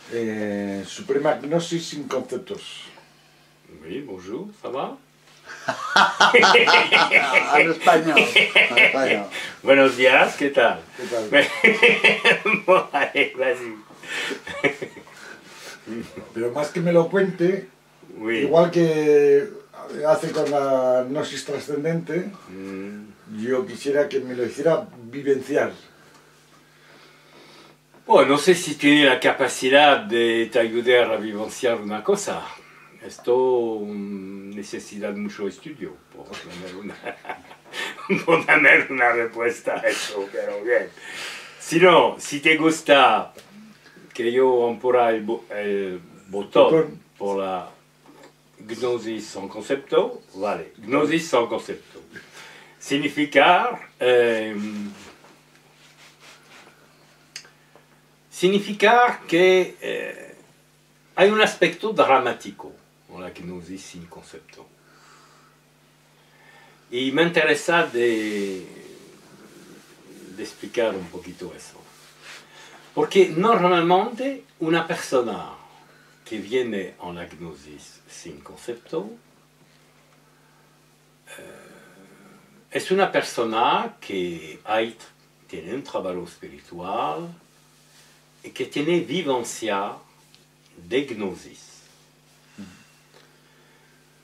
Suprema Gnosis sin conceptos. Oui, bonjour, ça va? En español, en español. Buenos días, ¿qué tal? ¿Qué tal? Bon, allez, vas-y. Pero más que me lo cuente, Oui. igual que hace con la Gnosis trascendente, yo quisiera que me lo hiciera vivenciar. Bueno, no sé si tiene la capacidad de te ayudar a vivenciar una cosa. Esto necesita mucho estudio por tener una respuesta a eso, pero bien. Si no, si te gusta que yo empurra el botón por la Gnosis sans concepto, vale, Gnosis sans concepto. Significar que hay un aspecto dramático en la Gnosis sin concepto. Y me interesa de explicar un poquito eso. Porque normalmente una persona que viene en la Gnosis sin concepto es una persona que tiene un trabajo espiritual y que tiene vivencia de Gnosis.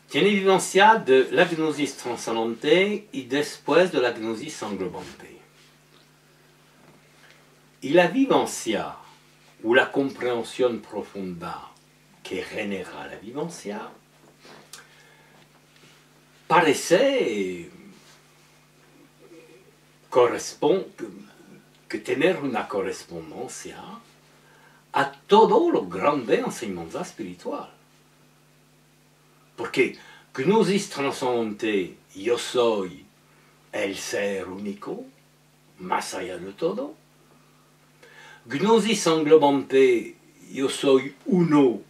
Tiene vivencia de la Gnosis trascendente y después de la Gnosis englobante. Y la vivencia o la comprensión profunda que genera la vivencia parece que tener una correspondencia a todo lo grande enseñanza espiritual. Porque Gnosis trascendente, yo soy el ser único, más allá de todo. Gnosis englobante, yo soy uno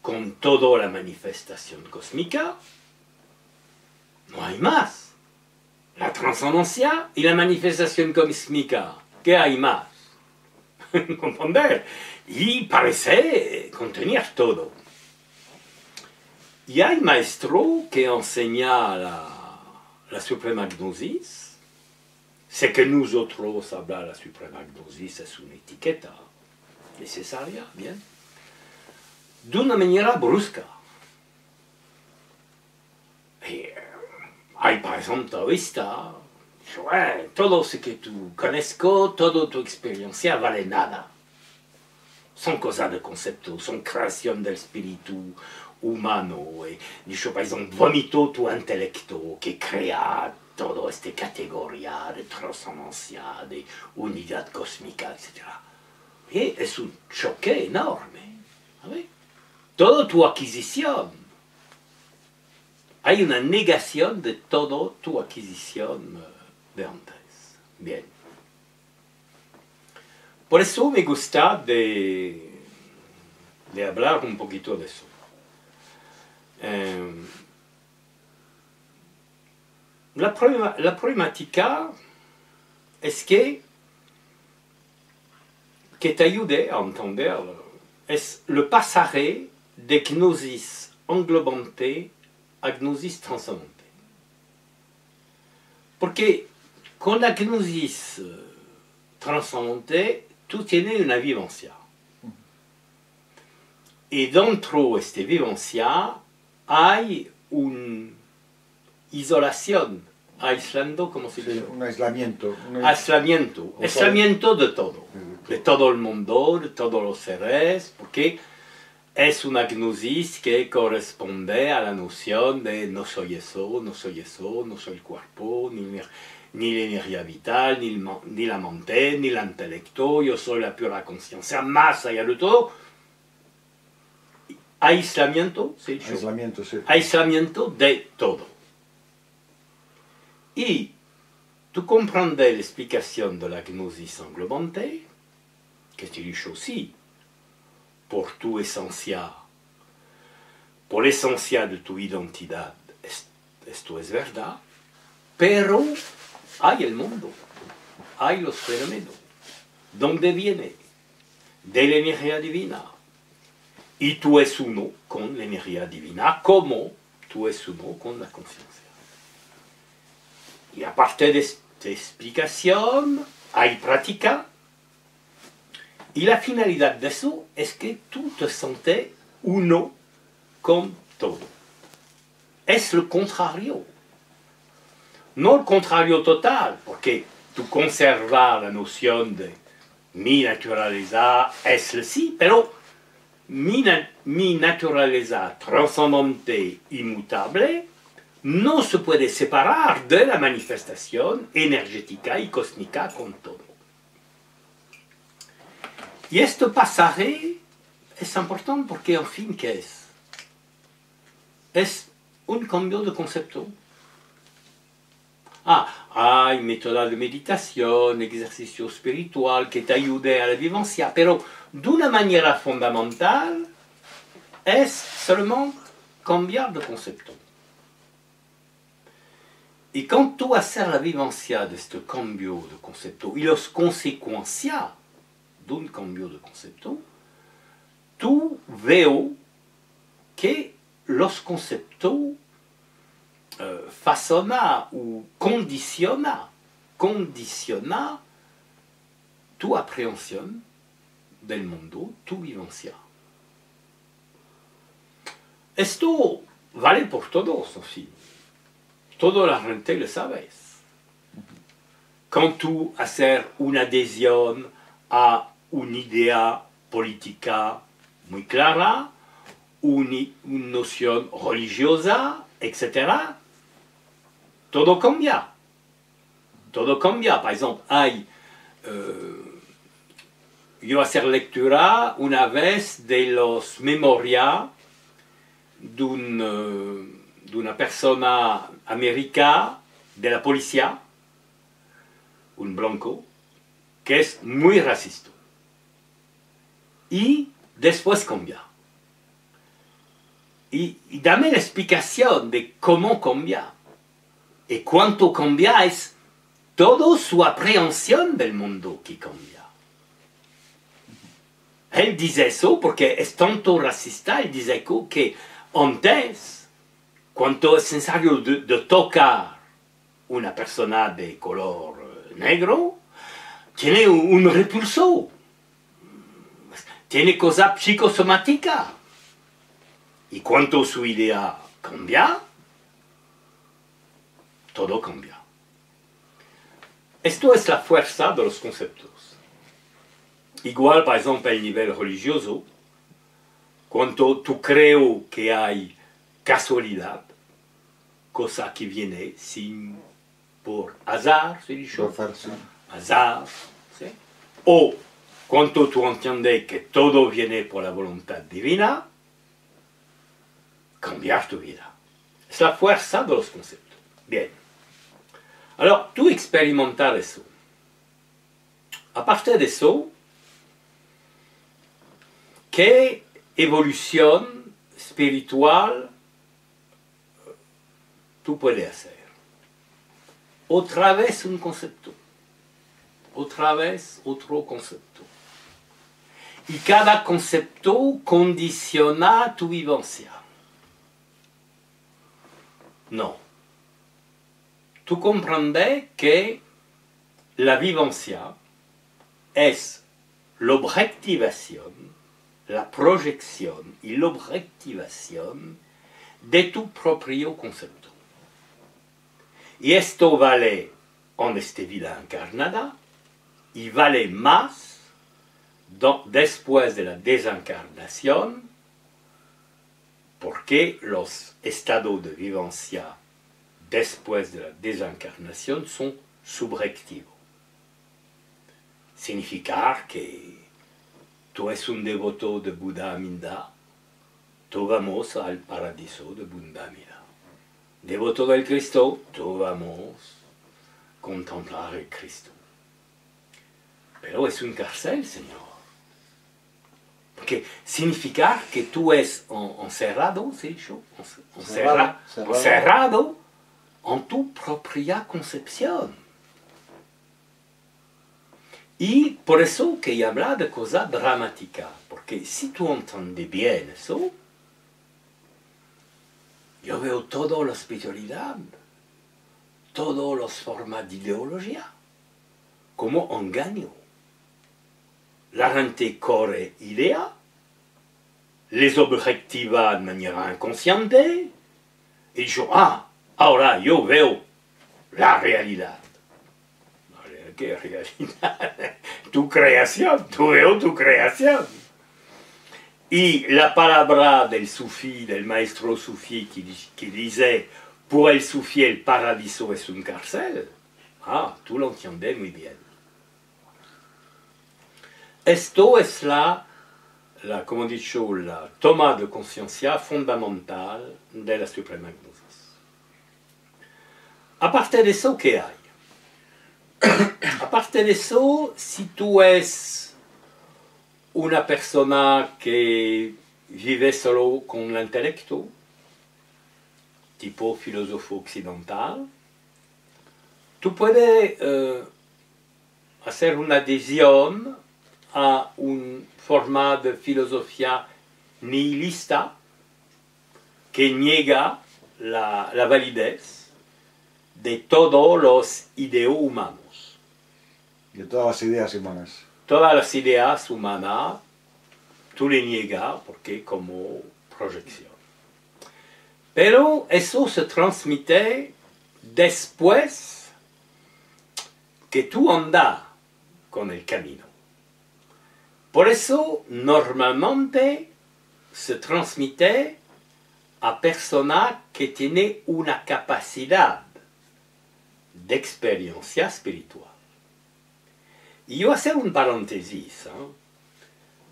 con toda la manifestación cósmica. No hay más. La trascendencia y la manifestación cósmica, ¿qué hay más? ¿Comprender? Y parece contener todo. Y hay maestro que enseña la Suprema Gnosis. Sé que nosotros hablar la Suprema Gnosis es una etiqueta necesaria, bien, de una manera brusca. Y hay par exemple vista, todo lo que tú conozco, toda tu experiencia vale nada. Son cosas de concepto, son creación del espíritu humano. Dicho, por ejemplo, vomito tu intelecto que crea toda esta categoría de trascendencia, de unidad cósmica, etc. Y es un choque enorme. ¿Sabes? Toda tu adquisición. Hay una negación de toda tu adquisición de antes. Bien. Por eso me gusta de hablar un poquito de eso. La problemática es que te ayude a entender es el pasaje de Gnosis englobante a Gnosis trascendente. Porque con la Gnosis trascendente tú tienes una vivencia. Y dentro de esta vivencia hay una isolación, aislando, ¿cómo se dice? Un aislamiento. Aislamiento de todo el mundo, de todos los seres, porque es una gnosis que corresponde a la noción de no soy eso, no soy eso, no soy el cuerpo, ni la energía vital, ni la mente, ni el intelecto, yo soy la pura conciencia, más allá de todo. Aislamiento, ¿sí? Aislamiento, sí. Aislamiento de todo. Y tú comprendes la explicación de la gnosis englobante, que te dicho sí, por tu esencia, por la esencia de tu identidad, esto es verdad, pero hay el mundo, hay los fenómenos. ¿Dónde viene? De la energía divina, Y tú es uno con la energía divina, como tú es uno con la conciencia. Y aparte de esta explicación, hay práctica. Y la finalidad de eso es que tú te sientes uno con todo. Es lo contrario. No el contrario total, porque tú conservas la noción de mi naturaleza es el sí, pero mi naturaleza trascendente, inmutable, no se puede separar de la manifestación energética y cósmica con todo. Y este pasaje es importante porque, en fin, ¿qué es? Es un cambio de concepto. Hay métodos de meditación, ejercicio espiritual que te ayude a la vivencia, pero de una manera fundamental es seulement cambiar de concepto. Y quand tú haces la vivencia de este cambio de concepto y las consecuencias de un cambio de concepto, tú veo que los conceptos façonna ou conditionna tu appréhension del mundo, tu vivencia. Esto vale por todos, en fin. Toda la gente lo sabes. Quand tú haces una adhesión a una idea política muy clara, una noción religiosa, etc., todo cambia. Todo cambia. Par exemple, yo hacer lectura una vez de los memorias de una persona americana de la policía, un blanco, que es muy racista. Y después cambia. Y dame la explicación de cómo cambia. Y cuánto cambia es toda su aprehensión del mundo que cambia. Él dice eso porque es tanto racista, él dice que antes, cuando es necesario de tocar una persona de color negro, tiene un repulso, tiene cosa psicosomática. Y cuando su idea cambia, todo cambia. Esto es la fuerza de los conceptos. Igual, por ejemplo, el nivel religioso, cuando tú creo que hay casualidad, cosa que viene sin por azar, se dice, azar, ¿sí? O cuando tú entiendes que todo viene por la voluntad divina, cambiar tu vida. Es la fuerza de los conceptos. Bien. Alors, tú experimentar eso. Aparte de eso, ¿qué evolución espiritual tú puedes hacer? Otra vez un concepto. Otra vez otro concepto. Y cada concepto condiciona tu vivencia. No. Tú comprendes que la vivencia es l'objectivación, la proyección y la objetivación de tu propio concepto. Y esto vale en esta vida encarnada y vale más después de la desencarnación, porque los estados de vivencia después de la desencarnación son subjetivos. Significar que tú eres un devoto de Buda Amida, tú vamos al paraíso de Buda Amida. Devoto del Cristo, tú vamos a contemplar el Cristo. Pero es un cárcel, Señor. Porque significar que tú eres encerrado, ¿se dice? Encerrado en tu propia concepción. Y por eso que habla de cosas dramáticas, porque porque si tú entiendes bien eso, yo veo toda la espiritualidad, todas las formas de ideología, como engaño. La gente corre idea, les objetiva de manera inconsciente, y dice, ah, ahora yo veo la realidad. ¿Qué realidad? Tu creación, tú veo tu creación. Y la palabra del sufí, del maestro sufí, que dice, pour el sufí el paraíso es un cárcel, ah, tú lo entiendes muy bien. Esto es como he dicho, la toma de conciencia fundamental de la Suprema Gnosis. Aparte de eso, ¿qué hay? Aparte de eso, si tú eres una persona que vive solo con el intelecto, tipo filósofo occidental, tú puedes hacer una adhesión a una forma de filosofía nihilista que niega la validez de todos los ideos humanos. De todas las ideas humanas. Todas las ideas humanas, tú le niegas porque como proyección. Pero eso se transmite después que tú andas con el camino. Por eso, normalmente, se transmite a personas que tienen una capacidad de experiencia espiritual. Y yo voy a hacer un paréntesis.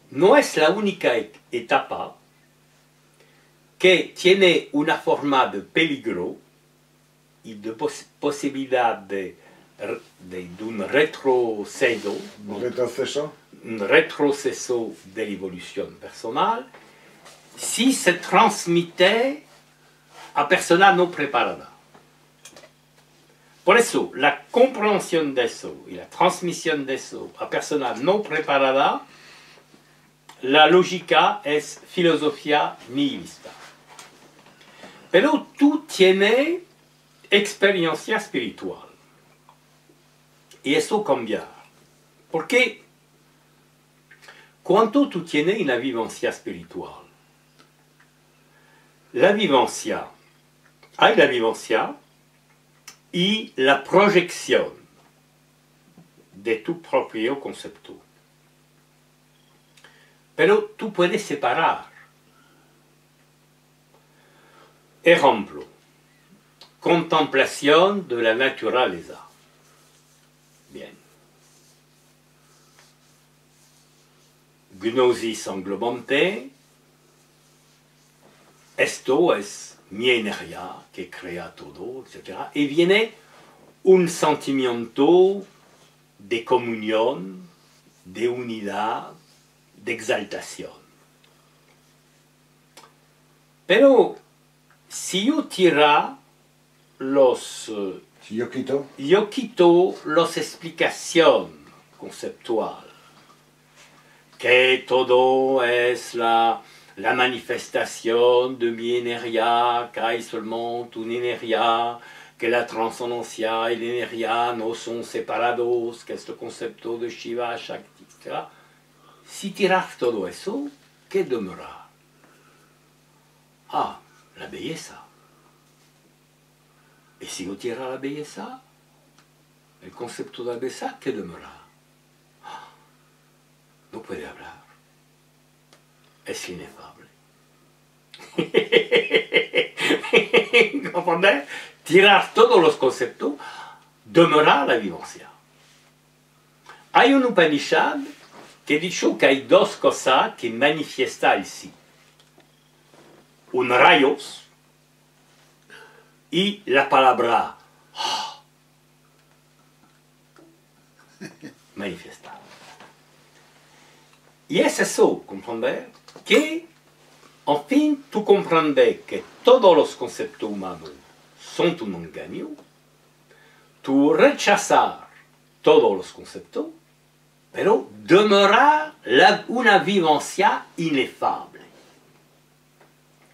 No es la única etapa que tiene una forma de peligro y de posibilidad de un retroceso. Un retroceso de la evolución personal si se transmite a personas no preparadas. Por eso, la comprensión de eso y la transmisión de eso a personas no preparadas, la lógica es filosofía nihilista. Pero tú tienes experiencia espiritual. Y eso cambia. Porque cuando tú tienes una vivencia espiritual, hay la vivencia y la proyección de tu propio concepto. Pero tú puedes separar. Ejemplo, contemplación de la naturaleza. Bien. Gnosis englobante. Esto es mi energía que crea todo, etc. Y viene un sentimiento de comunión, de unidad, de exaltación. Pero si yo tira si yo quito las explicaciones conceptuales, que todo es la manifestación de mi energía, que hay solamente una energía, que la trascendencia y la energía no son separados, que es el concepto de Shiva, Shakti, etc. Si tiras todo eso, ¿qué demora? Ah, la belleza. Y si yo tiro la belleza, el concepto de la belleza, ¿qué demora? Ah, no puede hablar. Es inefable. ¿Comprendés? Tirar todos los conceptos, demora la vivencia. Hay un Upanishad que ha dicho que hay dos cosas que manifiesta el sí. Un rayos y la palabra manifestar. Y es eso, ¿comprender? Que, en fin, tú comprendes que todos los conceptos humanos son un engaño, tú rechazar todos los conceptos pero demeura una vivencia inefable.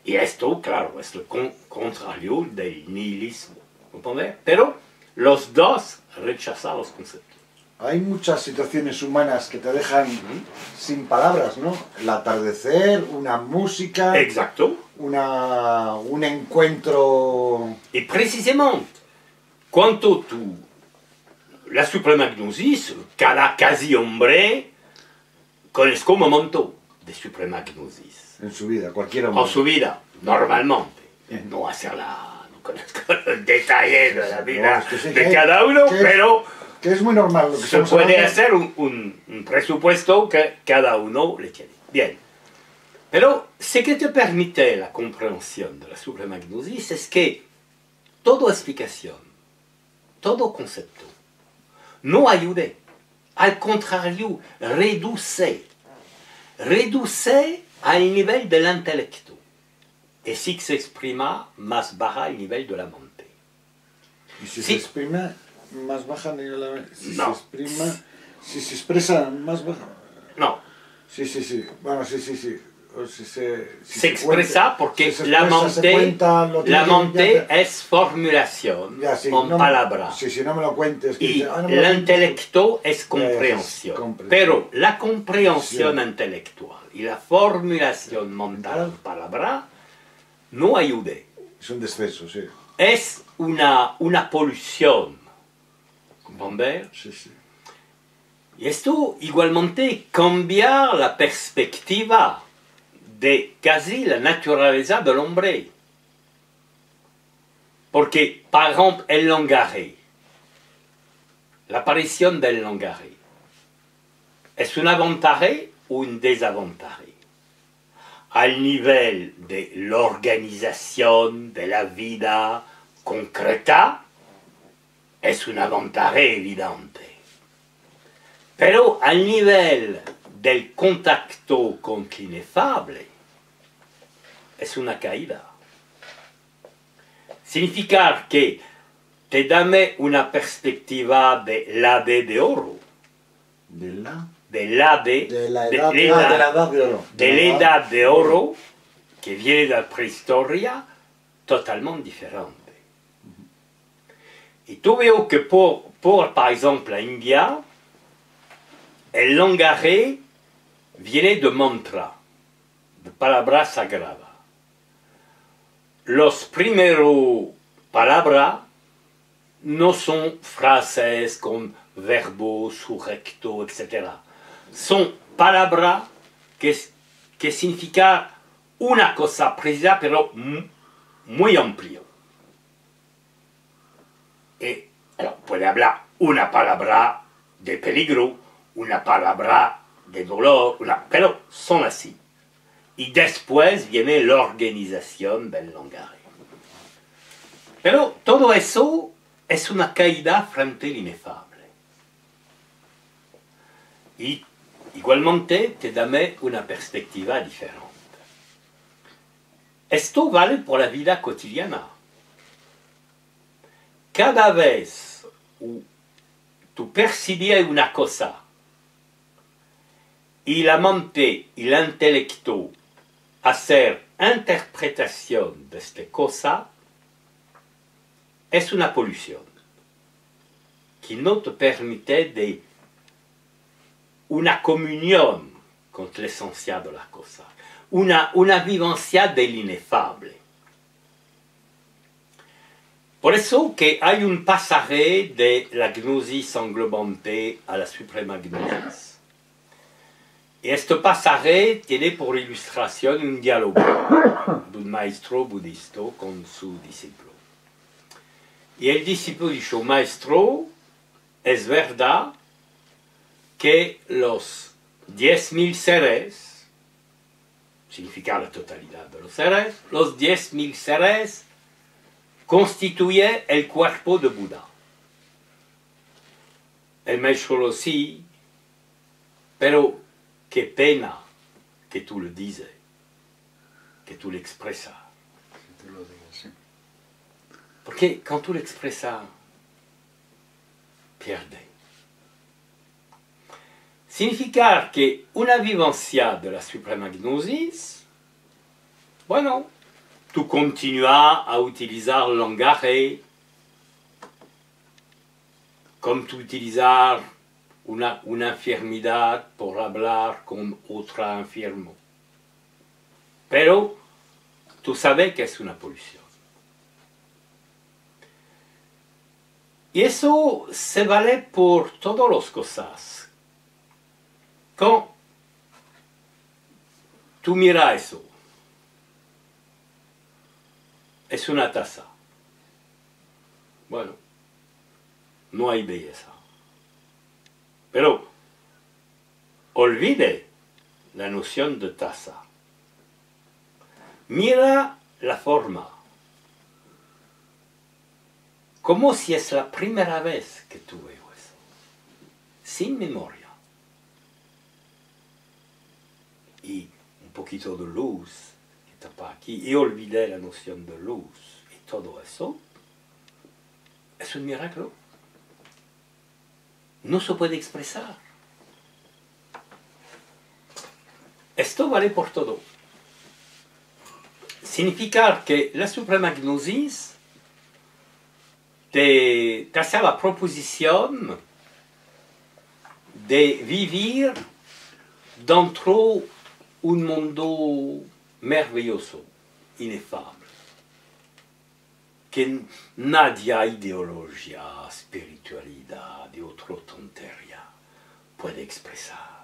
Y esto, claro, es lo contrario del nihilismo, ¿comprende? Pero los dos rechazan los conceptos. Hay muchas situaciones humanas que te dejan sin palabras, ¿no? El atardecer, una música, Exacto. un encuentro... Y precisamente, cuando la suprema gnosis, cada casi hombre conozco un momento de suprema gnosis. En su vida, cualquier hombre. En su vida, normalmente. No hacerla, no conozco los detalles de la vida de cada uno, pero que es muy normal lo que se puede hacer un presupuesto que cada uno le tiene. Bien. Pero ce que te permite la compréhension de la suprema gnosis es que toda explicación, todo concepto, no ayude. Al contrario, reduce al nivel del intelecto. Y si se exprima, más baja al nivel de la mente. Y si se exprime, más baja al nivel de la mente. Si no. se exprima, si se expresa, más baja. No. Sí. Bueno, sí. O si se expresa porque la mente es formulación en palabras. Si no me lo cuentes. Y el intelecto es comprensión. Pero la comprensión intelectual y la formulación mental en palabras no ayude. Es un descenso, sí. Es una polución. ¿Comprender? Sí. Y esto igualmente cambia la perspectiva de casi la naturaleza del hombre. Porque, par ejemplo, el lenguaje, la aparición del lenguaje, ¿es un avantaje o un desavantaje? Al nivel de la organización de la vida concreta, es un avantaje evidente. Pero al nivel del contacto con l'ineffable, es una caída. Significa que te dame una perspectiva de la edad de oro. ¿De la? De la edad de oro, que viene de la prehistoria, totalmente diferente. Y tú veo que par exemple, la India, el lenguaje viene de mantra, de palabras sagradas. Los primeros palabras no son frases con verbo, sujeto, etc. Son palabras que significan una cosa precisa, pero muy amplia. Y alors, puede hablar una palabra de peligro, una palabra de dolor, pero son así. Y después viene la organización del lenguaje. Pero todo eso es una caída frente al inefable. Y igualmente te dame una perspectiva diferente. Esto vale por la vida cotidiana. Cada vez que tú percibías una cosa y la mente y el intelecto hacer interpretación de esta cosa, es una polución que no te permite de una comunión con la esencia de las cosas, una vivencia del inefable. Por eso que hay un pasaje de la gnosis englobante a la suprema gnosis. Y este pasaje tiene por ilustración un diálogo de un maestro budista con su discípulo. Y el discípulo dijo: maestro, es verdad que los 10.000 seres, significa la totalidad de los seres, los 10.000 seres constituyen el cuerpo de Buda. El maestro sí, pero qué pena que tú lo dices, que tú lo expresas. Porque cuando tú lo expresas, pierde. significar que una vivencia de la suprema gnosis, bueno, tú continúas a utilizar el lenguaje como tú utilizar una enfermedad por hablar con otro enfermo. Pero tú sabes que es una polución. Y eso se vale por todas las cosas. Cuando tú miras eso, es una taza. Bueno, no hay belleza. Pero olvide la noción de taza. Mira la forma. Como si es la primera vez que tú ves eso. Sin memoria. Y un poquito de luz que tapa aquí. Y olvidé la noción de luz. Y todo eso es un milagro. No se puede expresar. Esto vale por todo. Significa que la suprema gnosis te hace la proposición de vivir dentro un mundo maravilloso, inefable, que nadie ideología, espiritualidad, de otra tontería puede expresar.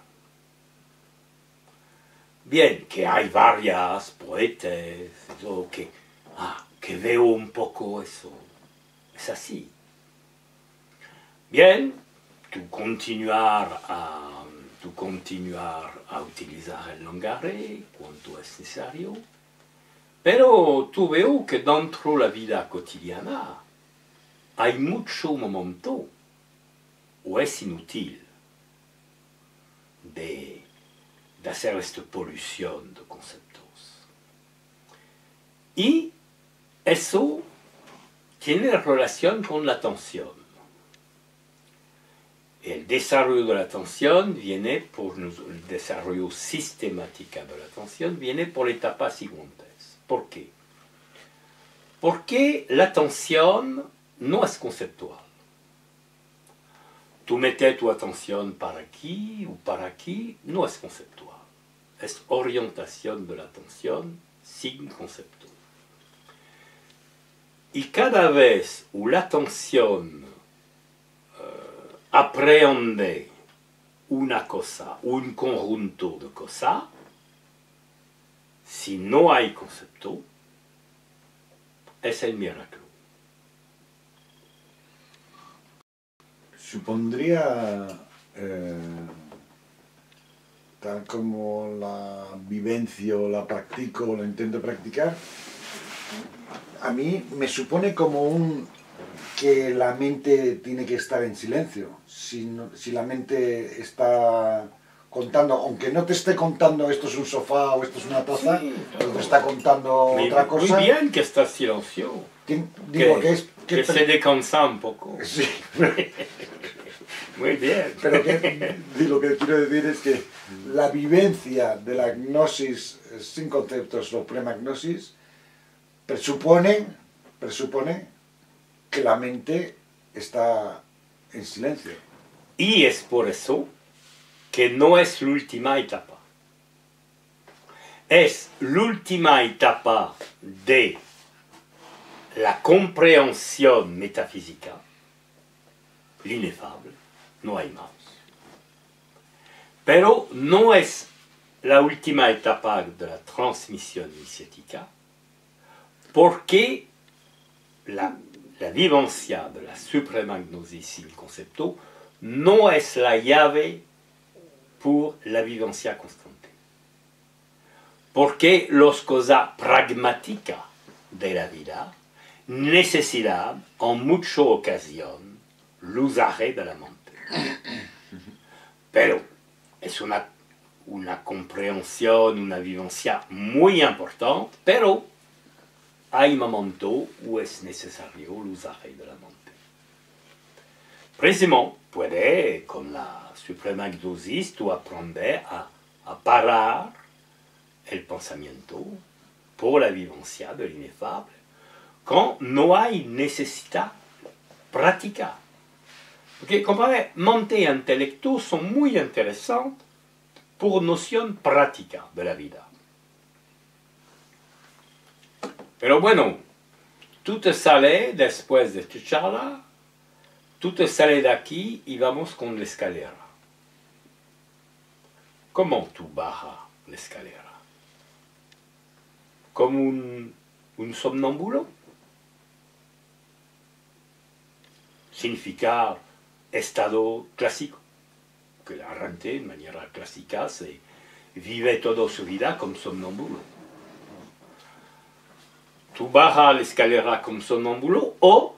Bien, que hay varias poetas que veo un poco eso. Es así. Bien, tú continuar a utilizar el lenguaje cuanto es necesario, pero tú veo que dentro de la vida cotidiana hay mucho momento o es inútil de hacer esta polución de conceptos. Y eso tiene relación con la atención. El desarrollo de la atención viene por el desarrollo sistemático de la atención viene por etapas siguientes. ¿Por qué? Porque la atención no es conceptual. Tú metes tu atención para aquí o para aquí, no es conceptual. Es orientación de la atención sin concepto. Y cada vez que la atención aprehende una cosa, un conjunto de cosas, si no hay concepto, es el milagro. Supondría, tal como la vivencio, la practico, la intento practicar, a mí me supone como que la mente tiene que estar en silencio. Si la mente está contando, aunque no te esté contando esto es un sofá o esto es una taza, sí, pero te está contando otra cosa. Muy bien que está silencio. Digo que se descansa un poco. Sí. Muy bien. Pero lo que quiero decir es que la vivencia de la gnosis sin conceptos o premagnosis presupone que la mente está en silencio. Y es por eso que no es la última etapa. Es la última etapa de la comprensión metafísica, l'inefable, no hay más. Pero no es la última etapa de la transmisión iniciática, porque la vivencia de la suprema gnosis sin concepto no es la llave por la vivencia constante. Porque las cosas pragmáticas de la vida necesitan en muchas ocasiones el usaje de la mente. Pero es una comprensión, una vivencia muy importante, pero hay momentos où es necesario el usaje de la mente. puede, con la suprema gnosis, tú aprender a parar el pensamiento por la vivencia de l'ineffable, quand no hay necesidad práctica. Porque, comprenez, mente et intelecto sont muy interesantes pour noción práctica de la vida. Pero bueno, tú te sales después de esta charla, tú te sales de aquí y vamos con la escalera. ¿Cómo tú bajas la escalera? ¿Como un somnambulo? Significa estado clásico, que la gente de manera clásica se vive toda su vida como somnambulo. Tú bajas la escalera como somnambulo o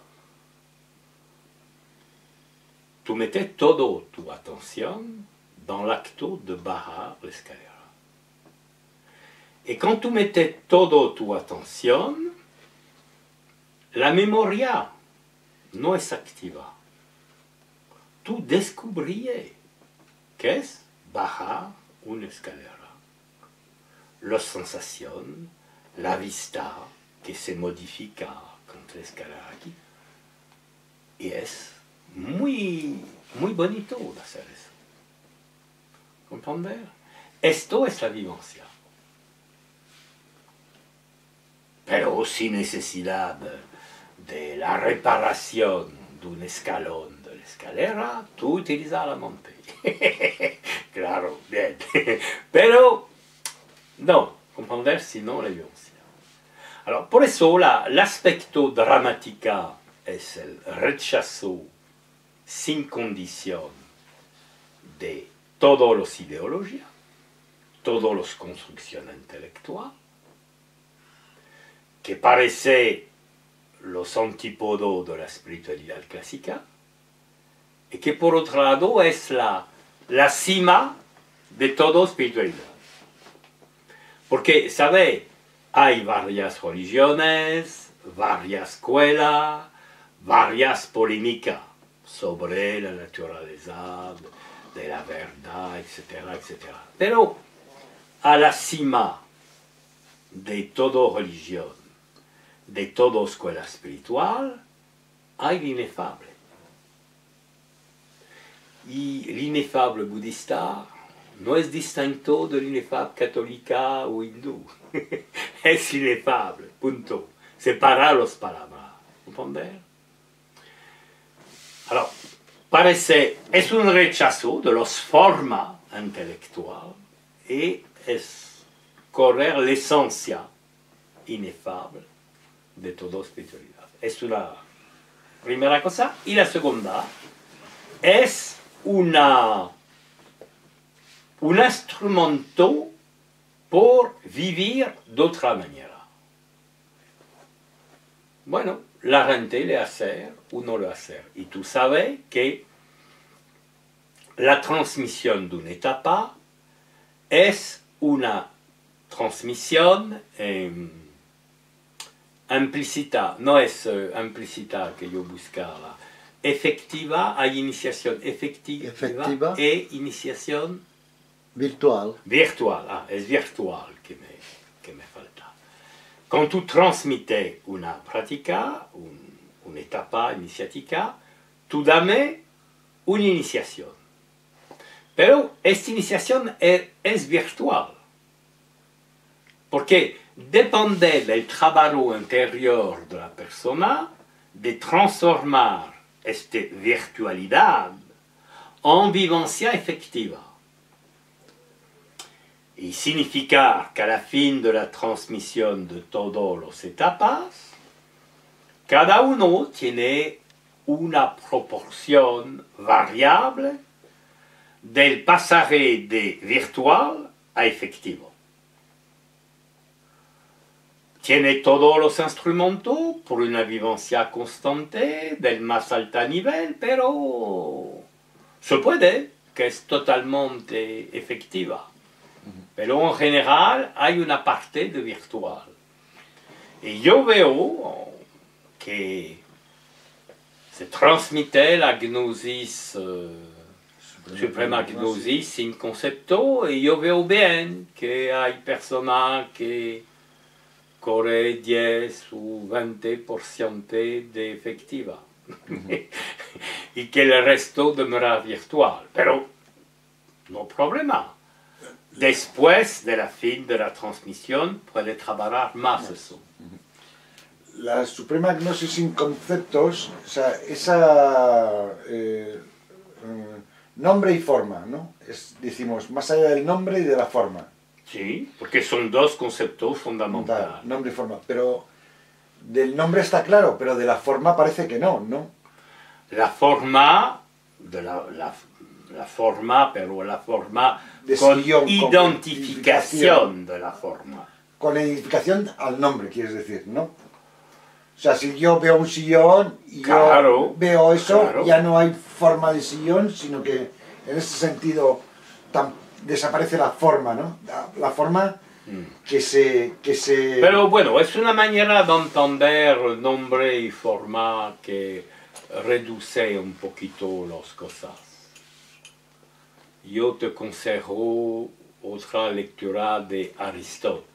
tú metes toda tu atención dans l'acte de bajar la escalera. Et quand tu mettes toda tu atención, la memoria no es activa. Tú descubrías qué es bajar una escalera. La sensación, la vista que se modifica con la escalera aquí. Y es muy bonito hacer eso. ¿Comprender? Esto es la vivencia. Pero sin necesidad de la reparación de un escalón de la escalera, tú utilizas la mente. Claro, bien. Pero no, comprender sino la vivencia. Alors, por eso el aspecto dramática es el rechazo sin condición de todas las ideologías, todas las construcciones intelectuales, que parece los antípodos de la espiritualidad clásica, y que por otro lado es la cima de toda espiritualidad. Porque, ¿sabe? Hay varias religiones, varias escuelas, varias polémicas sobre la naturaleza de la verdad, etcétera, etcétera. Pero a la cima de toda religión, de toda escuela espiritual, hay l'ineffable. Y l'ineffable budista no es distinto de l'ineffable católica o hindú. Es ineffable, punto. Separa las palabras. ¿Comprender? Alors, parece, es un rechazo de las formas intelectuales y es correr la esencia inefable de toda espiritualidad. Es una primera cosa. Y la segunda es un instrumento por vivir de otra manera. Bueno, la gente le hace o no le hace. Y tú sabes que la transmisión de una etapa es una transmisión implícita, no es implícita que yo buscaba. Efectiva, hay iniciación efectiva e iniciación virtual. Virtual, es virtual que me falta. Quand tú transmites una práctica, una etapa iniciática, tú dame una iniciación. Pero esta iniciación es virtual. Porque depende del trabajo interior de la persona de transformar esta virtualidad en vivencia efectiva. Y significa que a la fin de la transmisión de todas las etapas, cada uno tiene una proporción variable del pasaje de virtual a efectivo. Tiene todos los instrumentos por una vivencia constante del más alto nivel, pero se puede que es totalmente efectiva. Pero en general hay una parte de virtual. Y yo veo que se trasmite la gnosis, suprema gnosis sin concepto, y yo veo bien que hay personas que corren 10 o 20% de efectiva. Y que el resto demora virtual. Pero no problema. Después de la fin de la transmisión puede trabajar más eso. La suprema gnosis sin conceptos, o sea, esa nombre y forma, ¿no? Decimos, más allá del nombre y de la forma. Sí, porque son dos conceptos fundamentales. Nombre y forma, pero del nombre está claro, pero de la forma parece que no, ¿no? La forma, pero la forma De con sillón, identificación de la forma. Con la identificación al nombre, quieres decir, ¿no? O sea, si yo veo un sillón y Claro, yo veo eso, claro. ya no hay forma de sillón, sino que en ese sentido desaparece la forma, ¿no? La forma que se... Pero bueno, es una manera de entender nombre y forma que reduce un poquito las cosas. Yo te aconsejo otra lectura de Aristóteles.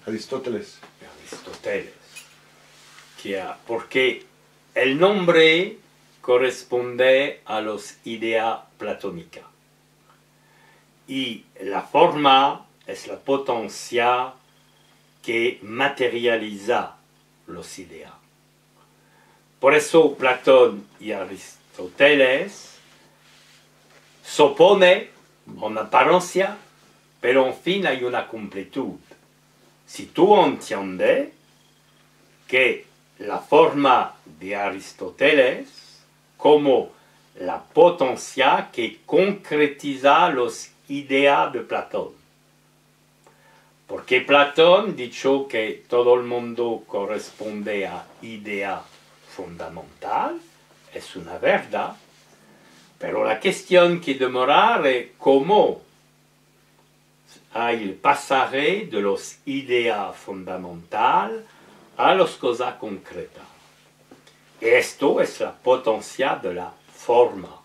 Aristóteles. Porque el nombre corresponde a las ideas platónicas. Y la forma es la potencia que materializa las ideas. Por eso Platón y Aristóteles se oponen en apariencia, pero en fin hay una completud. Si tú entiendes que la forma de Aristóteles como la potencia que concretiza las ideas de Platón. Porque Platón dijo que todo el mundo corresponde a idea fundamental, es una verdad, pero la cuestión que demora es cómo hay el pasaje de las ideas fundamentales a las cosas concretas. Esto es la potencia de la forma,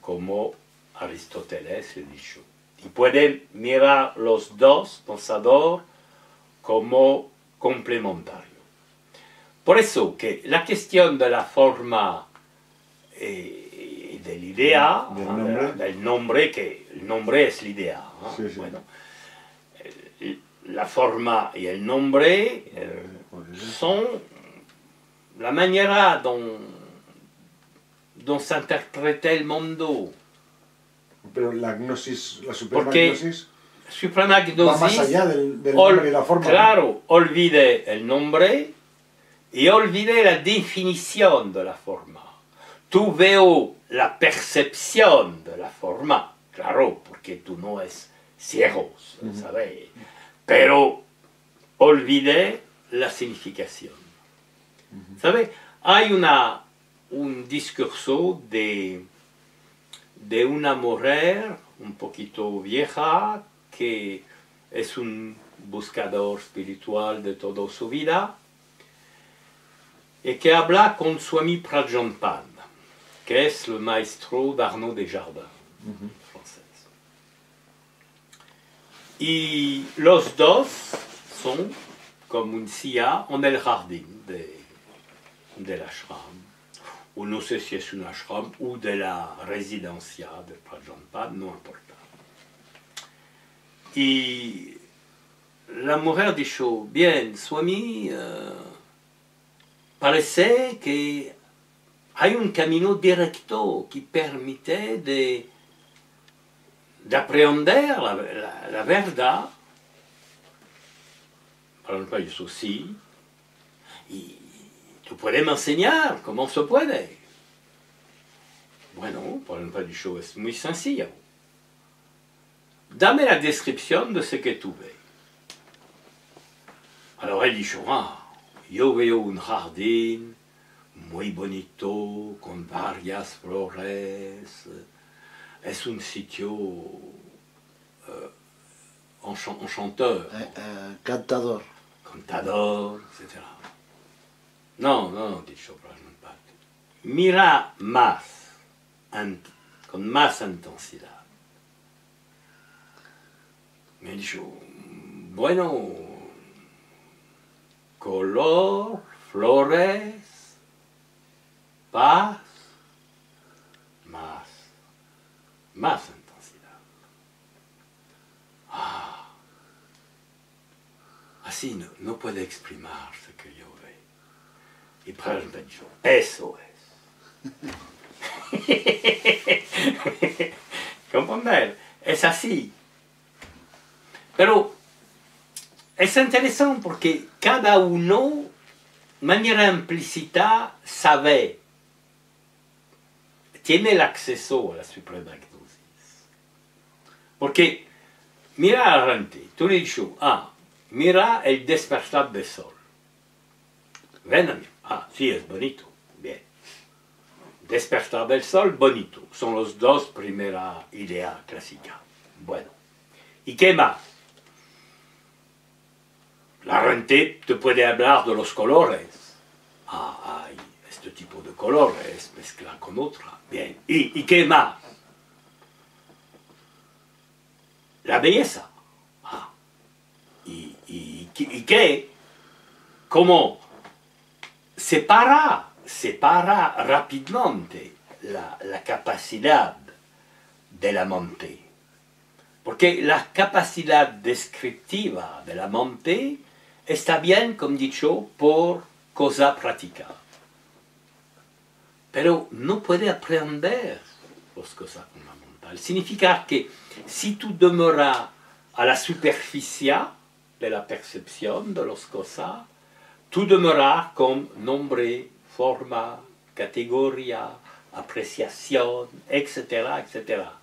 como Aristóteles le dijo. Y pueden mirar los dos pensadores como complementarios. Por eso que la cuestión de la forma y de la idea, del nombre, que el nombre es la idea. Sí, sí. Bueno, la forma y el nombre son la manera dont se interpreta el mundo. Pero la gnosis, la suprema Porque gnosis, suprema gnosis va más allá del nombre y la forma. Claro, olvide el nombre y olvide la definición de la forma. Tú veo la percepción de la forma, claro, porque tú no es ciego, ¿sabes? Pero olvide la significación. ¿Sabes? Hay un discurso de una mujer un poquito vieja que es un buscador espiritual de toda su vida y que habla con su amigo Prajnapada, que es el maestro d'Arnaud Desjardins, francés. Y los dos son, como decía, en el jardín del ashram. O no sé si es un ashram o de la residencia de Prajnapada, no importa. Y la mujer dijo, bien, Swami, parece que hay un camino directo que permite de aprender la verdad. Prajnapada dijo, sí, y tú puedes me enseñar cómo se puede. Bueno, Prajnapada dijo, es muy sencillo. Dame la descripción de ce que tú ves. Alors elle dijo, yo veo un jardín muy bonito, con varias flores. Es un sitio enchanteur. Cantador. Contador, etc. No, no, dicho probablemente. Mira más, con más intensidad. Me dijo, bueno, color, flores, paz, más intensidad. Ah, así no puede exprimirse que yo veo. Y probablemente dijo, eso es. ¿Comprender? Es así. Pero es interesante porque cada uno, de manera implícita, sabe, tiene el acceso a la suprema gnosis. Porque, mira a la gente, tú le dices, mira el despertar del sol. Ven a mí, sí, es bonito, bien. Despertar del sol, bonito. Son los dos primeras ideas clásicas. Bueno, ¿y qué más? La gente te puede hablar de los colores. Hay este tipo de colores, mezclar con otra. Bien. ¿Y qué más? La belleza. ¿Y qué? ¿Cómo separa rápidamente la capacidad de la mente? Porque la capacidad descriptiva de la mente está bien, como dicho, por cosa práctica. Pero no puede aprender las cosas fundamentales. Significa que si tú demoras a la superficie de la percepción de las cosas, tú demoras con nombre, forma, categoría, apreciación, etcétera, etcétera.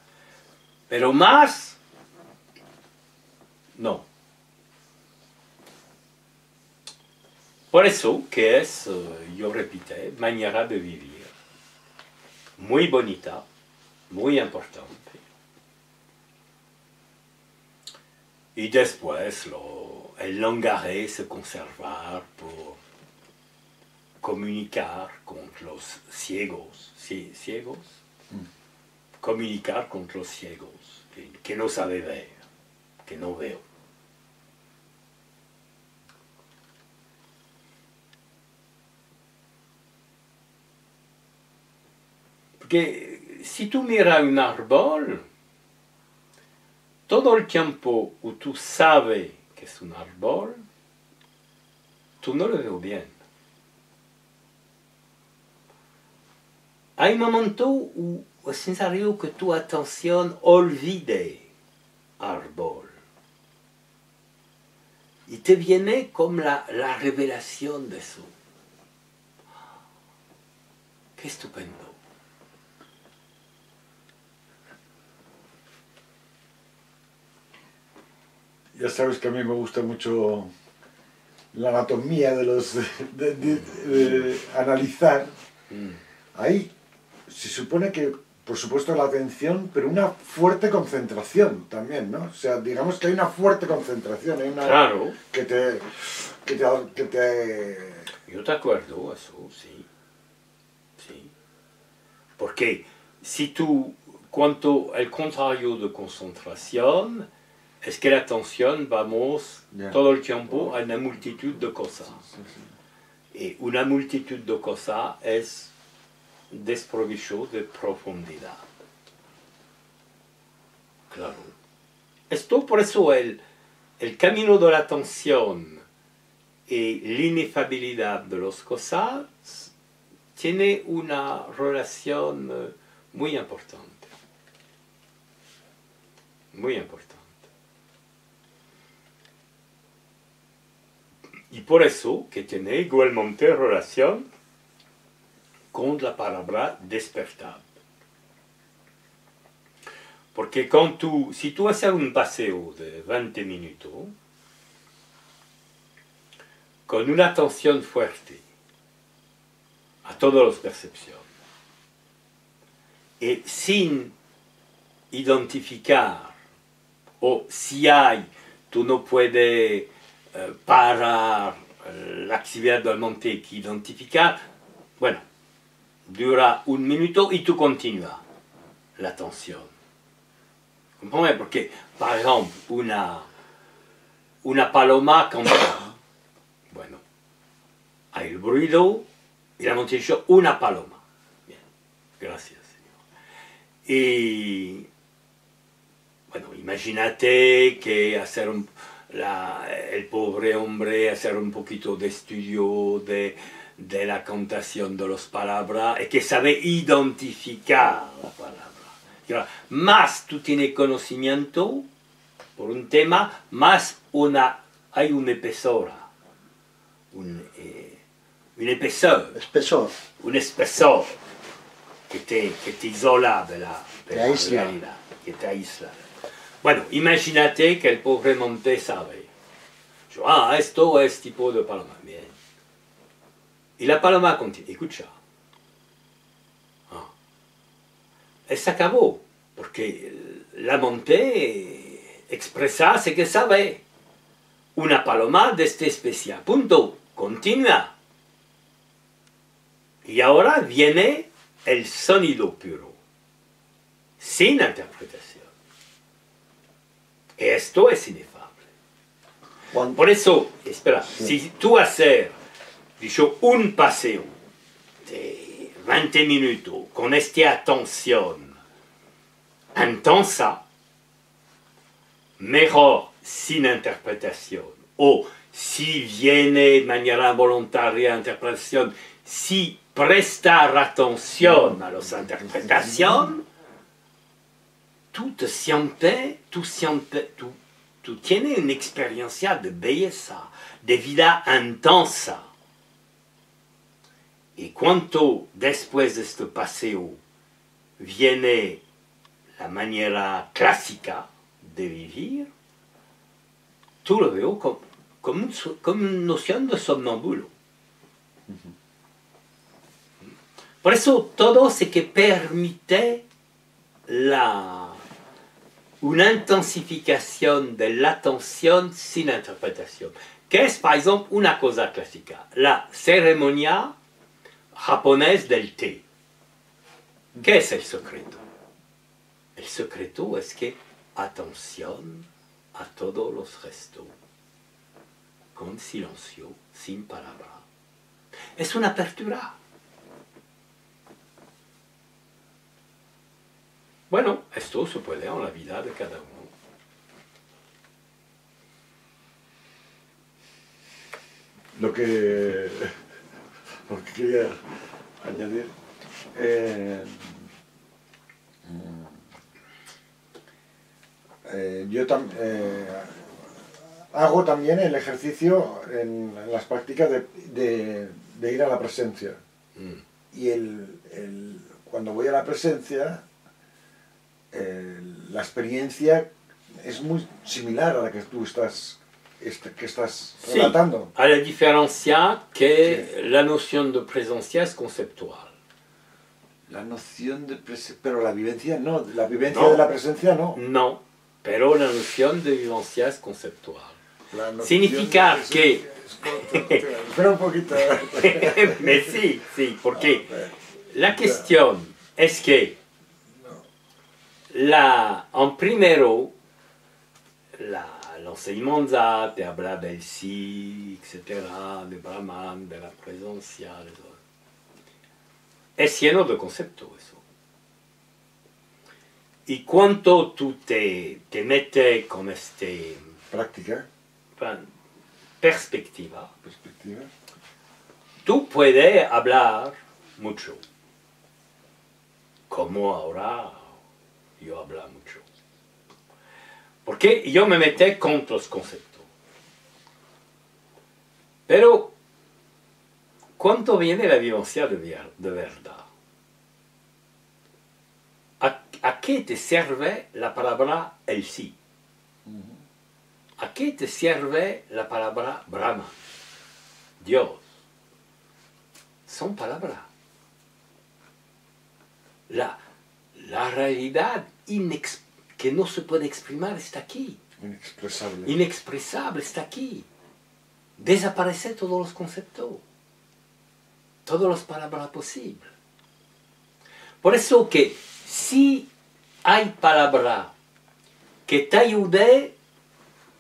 Pero más, no. Por eso que es, yo repito, manera de vivir, muy bonita, muy importante. Y después el lenguaje se conserva por comunicar con los ciegos, ¿sí? ¿Ciegos? Comunicar con los ciegos, que no sabe ver, que no veo. Porque si tú miras un árbol, todo el tiempo que tú sabes que es un árbol, tú no lo ves bien. Hay momentos où es necesario que tu atención olvide árbol. Y te viene como la revelación de eso. ¡Qué estupendo! Ya sabes que a mí me gusta mucho la anatomía de los de analizar. Ahí se supone que, por supuesto, la atención, pero una fuerte concentración también, ¿no? O sea, digamos que hay una fuerte concentración, hay una Claro. que te Yo te acuerdo, eso, sí. Sí. Porque si tú, cuanto el contrario de concentración, es que la atención vamos todo el tiempo a una multitud de cosas. Y una multitud de cosas es desprovisto de profundidad. Claro. Esto por eso el camino de la atención y la inefabilidad de las cosas tiene una relación muy importante. Muy importante. Y por eso que tiene igualmente relación con la palabra despertar. Porque si tú haces un paseo de 20 minutos, con una atención fuerte a todas las percepciones, y sin identificar, o si hay, tú no puedes parar la actividad del monte que identificar, bueno, dura un minuto y tú continúas la atención. ¿Comprendes? Porque, par ejemplo, una paloma canta. Bueno, hay el ruido y la monte dice una paloma. Bien, gracias, señor. Y, bueno, imagínate que hacer el pobre hombre hacer un poquito de estudio de la cantación de las palabras y que sabe identificar la palabra. Más tú tienes conocimiento por un tema, más hay un espesor. Un espesor. Un espesor que te isola de la realidad, que te aísla. Bueno, imagínate que el pobre monte sabe. Esto es tipo de paloma. Bien. Y la paloma continúa. Escucha. Y se acabó. Porque la monte expresa ce que sabe. Una paloma de esta especie. Punto. Continúa. Y ahora viene el sonido puro. Sin interpretación. Esto es inefable. Por eso, espera, si tú haces, dicho, un paseo de 20 minutos con esta atención intensa, mejor sin interpretación, o si viene de manera voluntaria interpretación, si prestar atención a las interpretaciones, tú tienes una experiencia de belleza, de vida intensa. Y cuando después de este paseo viene la manera clásica de vivir, tú lo veo como una noción de somnambulo. Por eso todo ce que permite una intensificación de la atención sin interpretación, que es, par exemple, una cosa clásica, la ceremonia japonesa del té. ¿Qué es el secreto? El secreto es que atención a todos los restos, con silencio, sin palabra. Es una apertura. Bueno, esto se puede en la vida de cada uno. Lo que quería añadir, yo hago también el ejercicio en las prácticas de ir a la presencia. Y cuando voy a la presencia, la experiencia es muy similar a la que tú estás relatando. A la diferencia que la noción de presencia es conceptual. La noción de presencia, pero la vivencia no, la vivencia de la presencia no. No, pero la noción de vivencia es conceptual. Significa que... Espera un poquito. sí, porque la cuestión es que en primero, l'enseignement te habla del sí, etc., de Brahman, de la presencia, de todo. Es lleno de conceptos eso. Y cuando tú te metes con práctica, perspectiva, tú puedes hablar mucho. Como ahora yo hablo mucho. Porque yo me metí con los conceptos. Pero, ¿cuánto viene la vivencia de verdad? ¿A qué te sirve la palabra el sí? ¿A qué te sirve la palabra Brahma? Dios. Son palabras. La realidad que no se puede exprimir está aquí. inexpresable. Inexpresable está aquí. desaparecen todos los conceptos, todas las palabras posibles. Por eso que si hay palabras que te ayuden,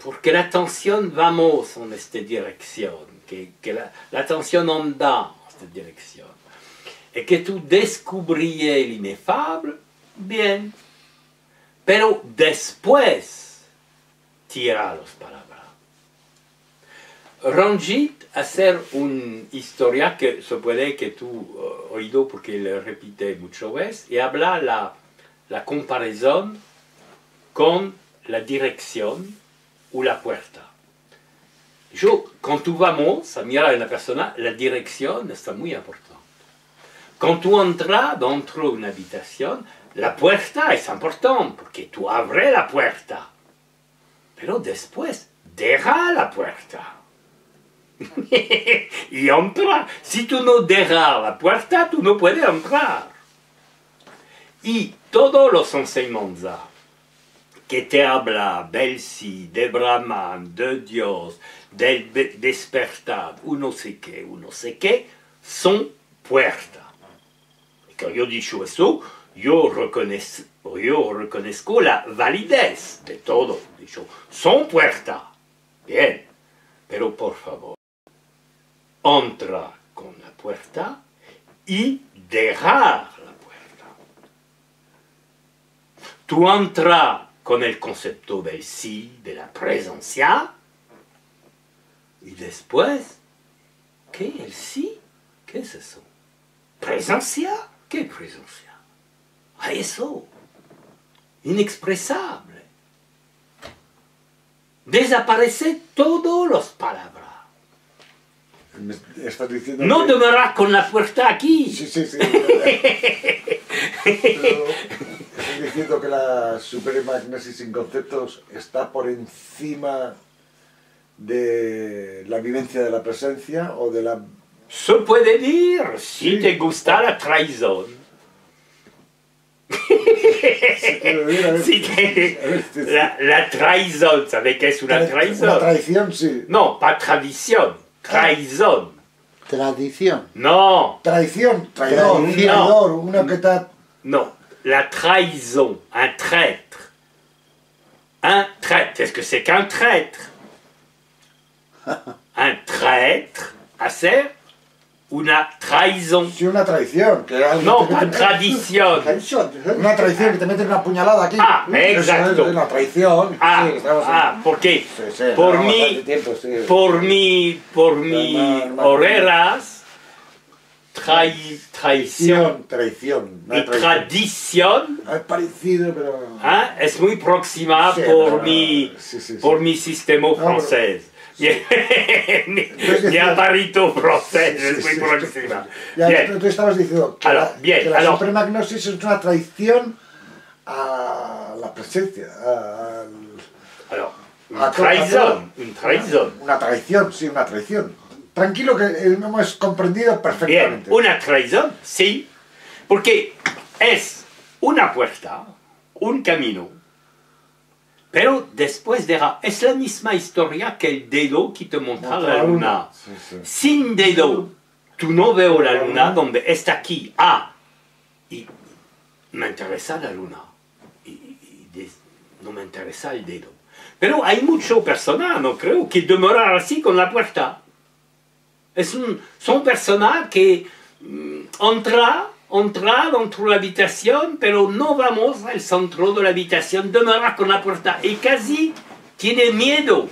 porque la atención vamos en esta dirección, que la atención anda en esta dirección, y que tú descubrías el inefable, bien, pero después tira las palabras. Ranjit hacer una historia que se puede que tú oído porque le repite muchas veces y habla la comparación con la dirección o la puerta. Cuando tú vamos a mirar a una persona, la dirección está muy importante. Cuando tú entras dentro de una habitación, la puerta es importante porque tú abres la puerta. Pero después, deja la puerta. Y entra. Si tú no dejas la puerta, tú no puedes entrar. Y todos los enseñanzas que te habla del sí, de Brahman, de Dios, del despertar, o no sé qué, son puertas. Y cuando yo digo eso, yo reconozco la validez de todo. Digo, son puertas. Bien, pero por favor, entra con la puerta y dejar la puerta. Tú entras con el concepto del sí, de la presencia, y después, ¿qué es el sí? ¿Qué es eso? ¿Presencia? ¿Qué presencia? A eso, inexpresable. Desaparece todas las palabras. Me estás diciendo No que... demorar con la puerta aquí. Sí. Pero estoy diciendo que la suprema gnosis sin conceptos está por encima de la vivencia de la presencia o de la... Se puede decir, si te gusta la traición. La traición, ¿sabes qué es una traición? Una traición, sí. No, pas tradición, traición. Tradición. No. Traición, traidor, un No. traidor, uno que está... Non, la trahison, un traître. Un traître, est-ce que c'est qu'un traître? Un traître, hacer una traición. Sí, una traición. Que alguien No, te pas mete- tradición. Una traición que te meten una puñalada aquí. Ah, Eso exacto. es una traición. Ah, Sí, estamos ¿por qué? Sí, Por llevamos mí, bastante tiempo, sí. por mi Normal. oreras, traición Traición. y tradición. Es parecido, pero... Hein, es muy próxima Sí, por, sí, por mi sistema francés. Mi aparito francés es muy próxima. Ya, Bien. tú estabas diciendo que Alors, bien, que la alors- suprema gnosis es una traición a la presencia, Alors, a todo. une trahison. Una traición, sí, una traición. Tranquilo que hemos comprendido Bien, perfectamente. una traición, sí, porque es una puerta, un camino, pero después es la misma historia que el dedo que te muestra la luna. Sí, sí. Sin dedo, tú no veo la luna donde está aquí. Y me interesa la luna. No me interesa el dedo. Pero hay muchas personas, no creo, que demoran así con la puerta. Son personas que entran dentro de la habitación, pero no vamos al centro de la habitación, demoran con la puerta y casi tiene miedo.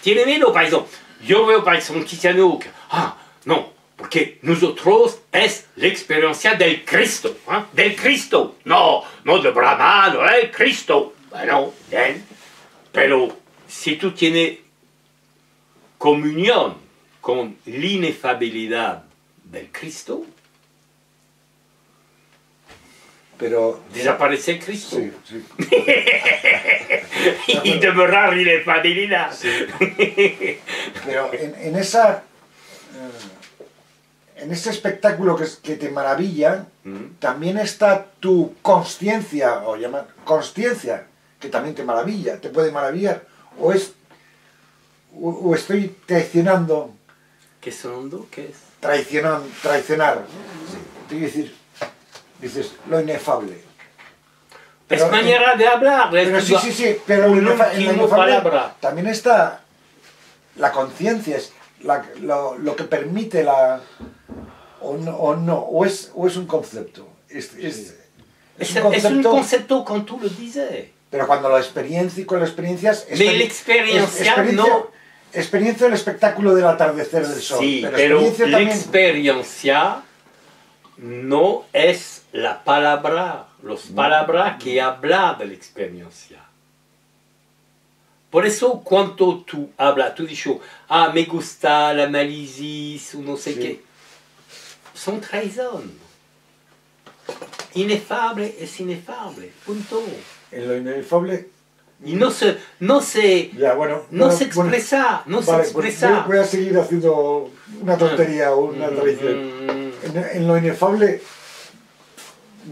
Tiene miedo, por ejemplo. Yo veo, por ejemplo, un cristiano que, no, porque nosotros es la experiencia del Cristo, ¿eh? Del Cristo. No de Brahman, del Cristo. Bueno, bien. Pero si tú tienes comunión con la inefabilidad del Cristo, Pero... desaparece Cristo. Sí. Y demorar la inefabilidad. Pero en ese espectáculo que te maravilla, también está tu consciencia, o llamar consciencia, que también te maravilla, te puede maravillar, o es o estoy traicionando, ¿Qué son? ¿Qué es? traicionar. Sí. Te quiero decir, dices, lo inefable. Pero es manera de hablar. Pero sí, pero en la inefable palabra. también está la conciencia, es lo que permite la... o es un concepto. Es un concepto como tú lo dices. Pero cuando lo experiencia y con las experiencias... Mais l'expériencia no... Experiencia el espectáculo del atardecer del sol. Sí, pero también... l'experiencia no es la palabra, las palabras que hablan de la experiencia. Por eso cuando tú hablas, tú dices, ah, me gusta la malicia, o no sé qué, son traición. Inefable es inefable, punto. En lo inefable... Y no se expresa, no se expresa. Voy a seguir haciendo una tontería o una tradición. En lo inefable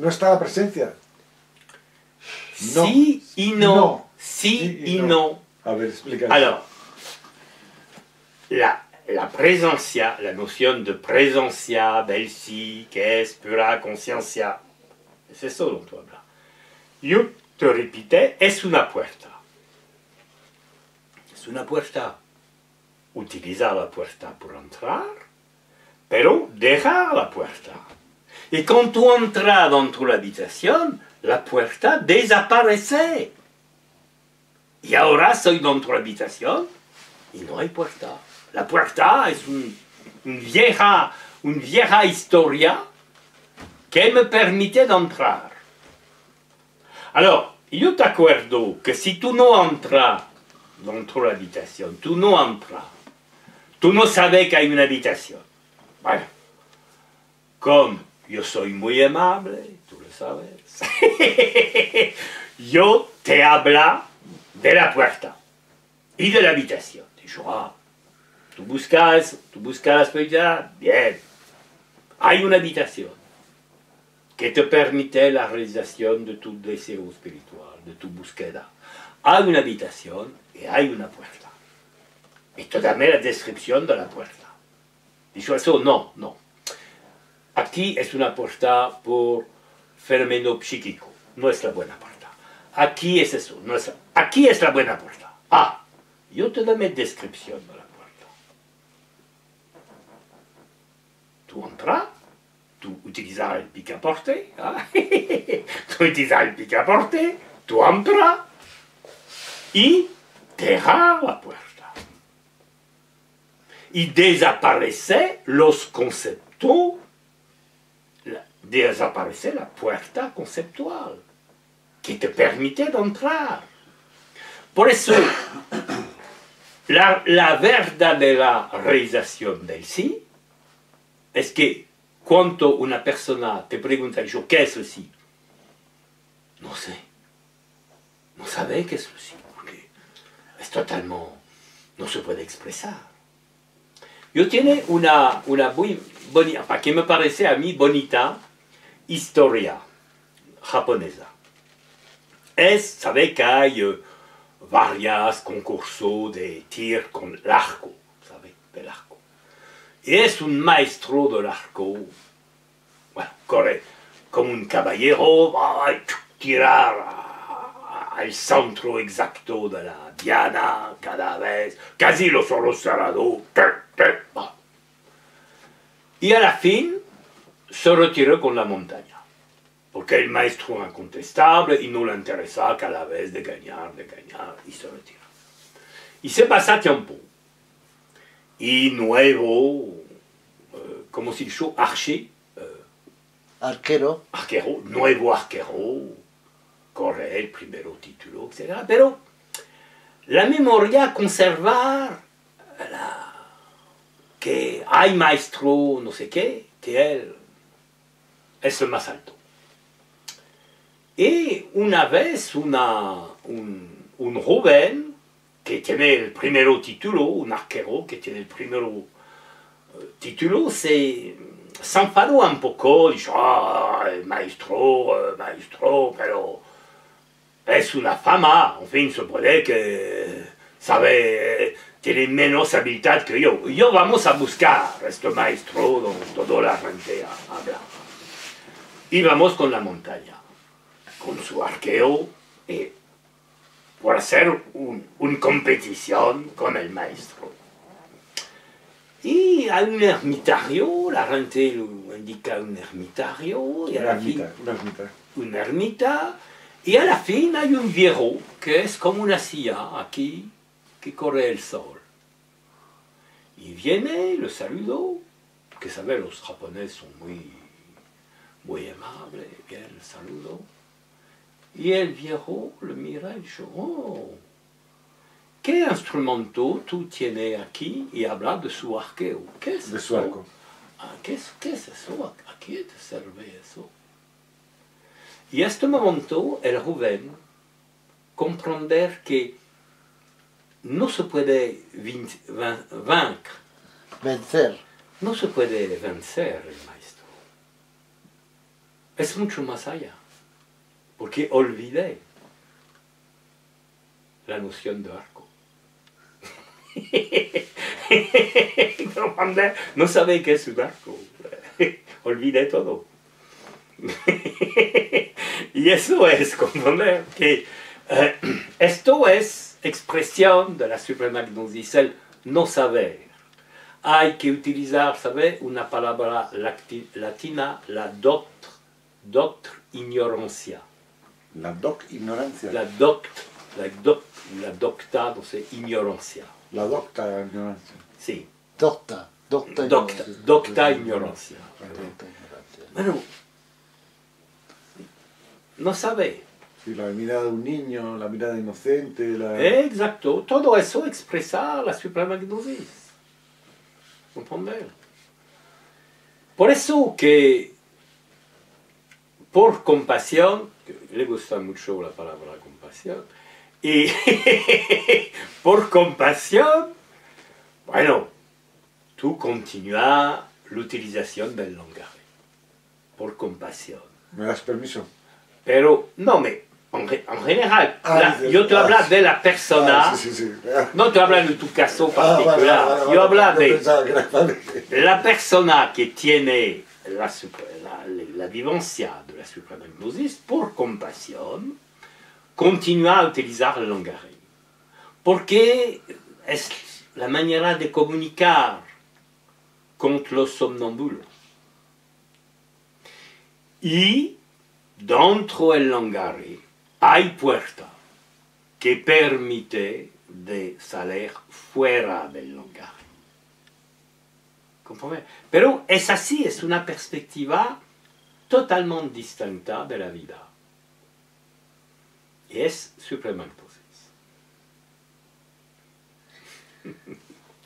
no está la presencia. No. Sí y no. Sí y no. A ver, explícame. Alors, la presencia, la noción de presencia del sí, que es pura conciencia, es eso dont tú hablas. Yo te repite, es una puerta. Es una puerta. Utiliza la puerta por entrar, pero deja la puerta. Y cuando tú entras dentro de la habitación, la puerta desaparece. Y ahora soy dentro de la habitación y no hay puerta. La puerta es una vieja historia que me permite entrar. Alors, yo te acuerdo que si tú no entras dentro de la habitación, tú no entras, tú no sabes que hay una habitación. Bueno, como yo soy muy amable, tú lo sabes, yo te hablo de la puerta y de la habitación. Digo, ah, tú buscas la espiritualidad, bien. Hay una habitación que te permite la realización de tu deseo espiritual, de tu búsqueda. Hay una habitación y hay una puerta. Y te dame la descripción de la puerta. Digo, eso no. Aquí es una puerta por fenómeno psíquico, no es la buena puerta. Aquí es eso, aquí es la buena puerta. Ah, yo te dame descripción de la puerta. Tú entras. Tu utilizas el picaporte, tu utilizas el picaporte, tu entras y dejas la puerta. Y desaparece los conceptos, desaparece la puerta conceptual que te permite entrar. Por eso, la verdadera realización del sí es que cuando una persona te pregunta, ¿qué es el sí? No sé. No sabe qué es el sí, porque es totalmente... no se puede expresar. Yo tiene una muy bonita, que me parece a mí bonita, historia japonesa. Sabe que hay varios concursos de tir con el arco, ¿sabe? Del arco. Y es un maestro del arco, bueno, corre como un caballero, va a tirar al centro exacto de la diana cada vez, casi los ojos cerrados. Y a la fin se retiró con la montaña, porque el maestro es incontestable y no le interesa cada vez de ganar, y se retira. Y se pasa tiempo. Y nuevo, ¿cómo se dice? Arquero, nuevo arquero, corre el primer título, etc. Pero la memoria conservar que hay maestro no sé qué, que él es el más alto. Y una vez un joven que tiene el primer título, un arquero que tiene el primer título, se enfadó un poco, dijo, el maestro, pero es una fama, en fin, se puede que sabe, tiene menos habilidad que yo. Yo vamos a buscar este maestro donde toda la gente habla. Y vamos con la montaña, con su arqueo, por hacer una competición con el maestro. Y hay un ermitario, la gente lo indica un ermitario, y a la fin, una ermita, y a la fin hay un viejo que es como una silla aquí que corre el sol. Y viene, lo saludo, que sabe, los japoneses son muy amables, bien, el saludo. Y el viejo lo mira y dice, oh, ¿qué instrumento tú tienes aquí? Y habla de su arqueo. ¿Qué es De eso? su arco. Ah, ¿qué es eso? ¿A qué te sirve eso? Y en este momento, el joven comprender que no se puede vaincre. Vencer. No se puede vencer el maestro. Es mucho más allá. Porque olvidé la noción de arco. No sabe qué es un arco. Olvidé todo. Y eso es comprender que esto es expresión de la Suprema Gnosis, el no saber. Hay que utilizar, ¿sabe? Una palabra latina, la doctre ignorancia. La ignorancia. La docta, no sé, ignorancia. La docta ignorancia. Sí. Docta Ignorancia. Bueno, no sabe. Sí, la mirada de un niño, la mirada inocente. Exacto. Todo eso expresa la Suprema Gnosis. ¿Comprender? Por eso que, por compasión, le gusta mucho la palabra compasión, y por compasión, bueno, tú continúas la utilización del lenguaje, por compasión. ¿Me das permiso? Pero, no, en general, yo te hablo de la persona, sí. no te hablo de tu caso particular, yo hablo de la persona que tiene la vivencia de la Suprema Gnosis, por compasión, continúa a utilizar el lenguaje. Porque es la manera de comunicar con los somnambulos. Y dentro del lenguaje hay puerta que permite de salir fuera del lenguaje. ¿Comprende? Pero es así, es una perspectiva totalmente distinta de la vida. Y es Suprema Gnosis.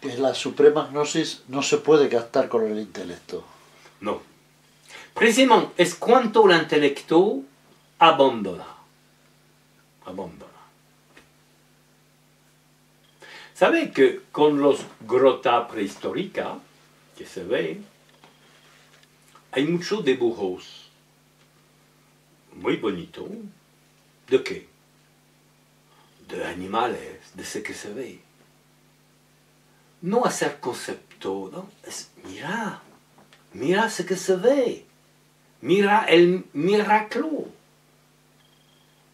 Que la Suprema Gnosis no se puede captar con el intelecto. No. Precisamente es cuando el intelecto abandona. ¿Sabe que con los grotas prehistóricas que se ven, hay muchos dibujos muy bonitos? ¿De qué? De animales, de ce que se ve. No hacer concepto, ¿no? Es mira ce que se ve. Mira el milagro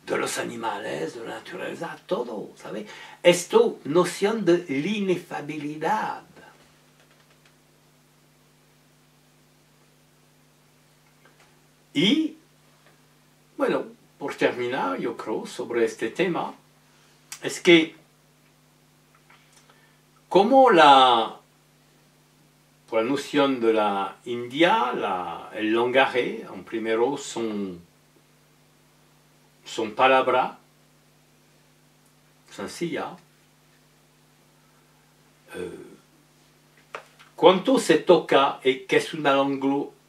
de los animales, de la naturaleza, todo, ¿sabe? Esto, noción de inefabilidad. Y, bueno, por terminar, yo creo, sobre este tema, es que como la noción de la India, el lenguaje, en primero, son palabras sencillas. Cuando se toca, que es una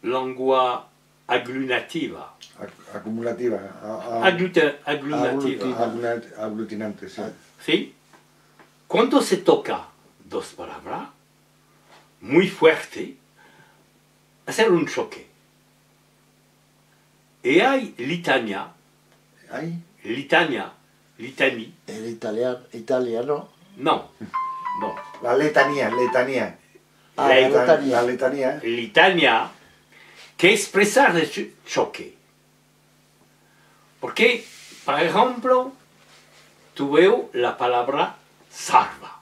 lengua aglutinativa. Acumulativa. Aglutinativa. Aglutinante, sí. ¿Sí? Cuando se toca dos palabras, muy fuerte, hacer un choque. Y hay litania. ¿Hay? Litania. El italiano No. No. La letanía, letanía. Ah, La letanía. La letanía. Litania, que expresar el choque. Porque, por ejemplo, tú veo la palabra sarva.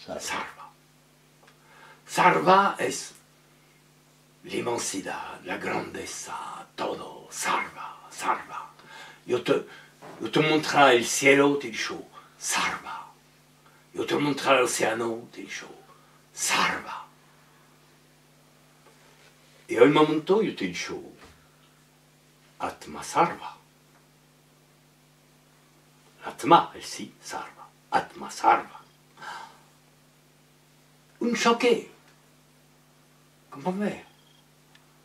Sarva. Sarva es la inmensidad, la grandeza, todo. Sarva, sarva. Yo te mostraré el cielo, te digo, sarva. Yo te mostraré el océano, te digo, sarva. Y al momento yo te digo, Atma sarva. Atma, el sí, sarva. Atma sarva. Un choque. ¿Comprende?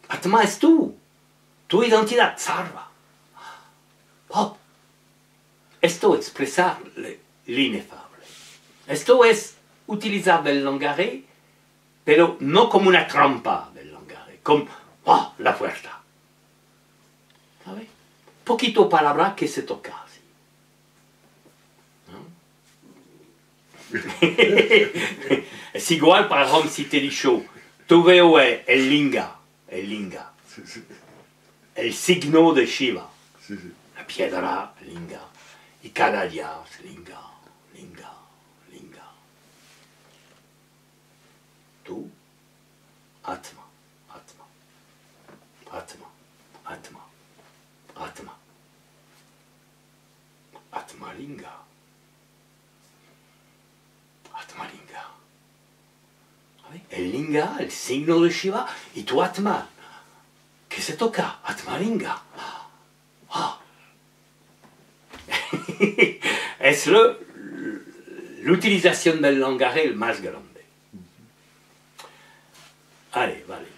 Atma es tú. Tu identidad, sarva. Oh. Esto es expresar l'ineffable. Esto es utilizar el lenguaje, pero no como una trampa del lenguaje, como la puerta. ¿Sabes? Poquito palabra que se toca así. ¿No? Es igual, por ejemplo, si te digo, tú veo el linga, Sí, sí, el signo de Shiva, sí, sí. la piedra linga, y cada día es linga, linga, linga. Tú, Atma, Atma, Atma, Atma, Atma, Atma linga, Atma linga. El linga, el signo de Shiva, y tu Atma, que se toca, Atma linga. Es l'utilisation del lenguaje el más grande. Allez, vale.